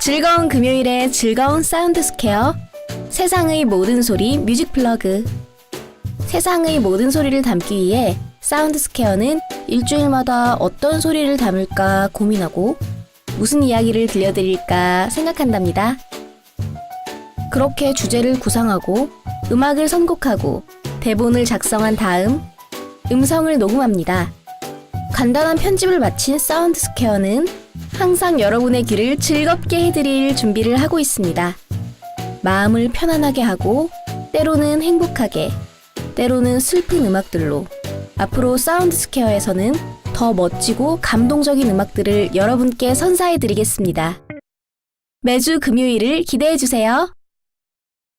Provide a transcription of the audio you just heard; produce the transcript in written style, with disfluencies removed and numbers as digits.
즐거운 금요일에 즐거운 사운드 스퀘어, 세상의 모든 소리 뮤직 플러그. 세상의 모든 소리를 담기 위해 사운드 스퀘어는 일주일마다 어떤 소리를 담을까 고민하고 무슨 이야기를 들려드릴까 생각한답니다. 그렇게 주제를 구상하고 음악을 선곡하고 대본을 작성한 다음 음성을 녹음합니다. 간단한 편집을 마친 사운드 스퀘어는 항상 여러분의 귀를 즐겁게 해드릴 준비를 하고 있습니다. 마음을 편안하게 하고 때로는 행복하게, 때로는 슬픈 음악들로 앞으로 사운드 스퀘어에서는 더 멋지고 감동적인 음악들을 여러분께 선사해드리겠습니다. 매주 금요일을 기대해주세요.